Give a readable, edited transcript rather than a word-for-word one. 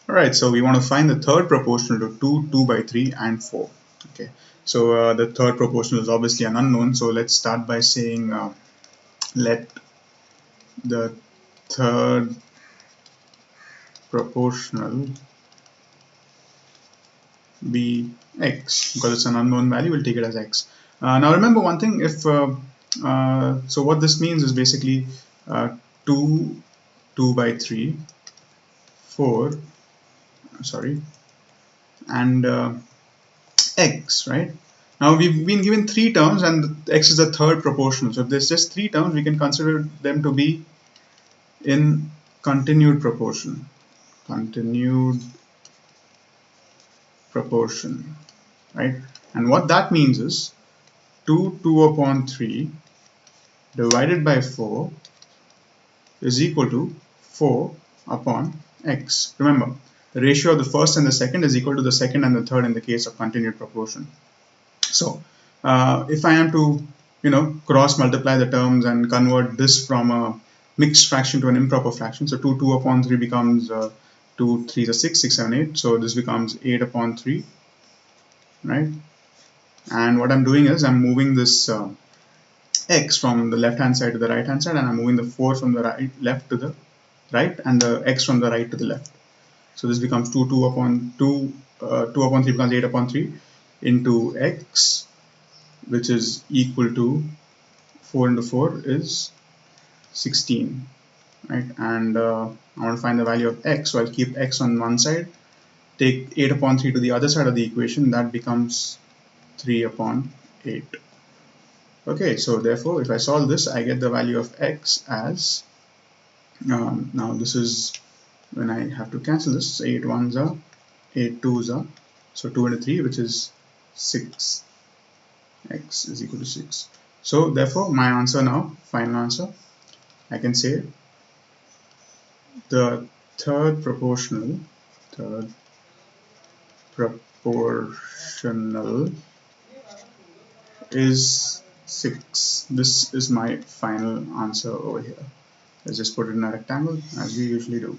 Alright, so we want to find the third proportional to 2, 2 by 3 and 4. Okay, so the third proportional is obviously an unknown, so let's start by saying let the third proportional be x, because it's an unknown value, we'll take it as x. Now remember one thing, if so what this means is basically 2, 2 by 3, 4, sorry, and x, right? Now we've been given three terms and x is the third proportional. So if there's just three terms, we can consider them to be in continued proportion. Continued proportion, right? And what that means is 2, 2 upon 3 divided by 4 is equal to 4 upon x. Remember, the ratio of the first and the second is equal to the second and the third in the case of continued proportion. So if I am to cross multiply the terms and convert this from a mixed fraction to an improper fraction, so 2 upon 3 becomes 2 3 is 6, 6 7 8, so this becomes 8 upon 3, right? And what I'm doing is I'm moving this x from the left hand side to the right hand side, and I'm moving the 4 from the left to the right and the x from the right to the left. So this becomes 2 2 upon 2 2 upon 3 becomes 8 upon 3 into x, which is equal to 4 into 4 is 16, right? And I want to find the value of x, so I'll keep x on one side, take 8 upon 3 to the other side of the equation, that becomes 3 upon 8. Okay, so therefore if I solve this, I get the value of x as now this is when I have to cancel this, 8 1s are 8 2s are, so 2 into 3, which is 6. X is equal to 6. So therefore my answer now, final answer, I can say the third proportional is 6. This is my final answer over here. Let's just put it in a rectangle as we usually do.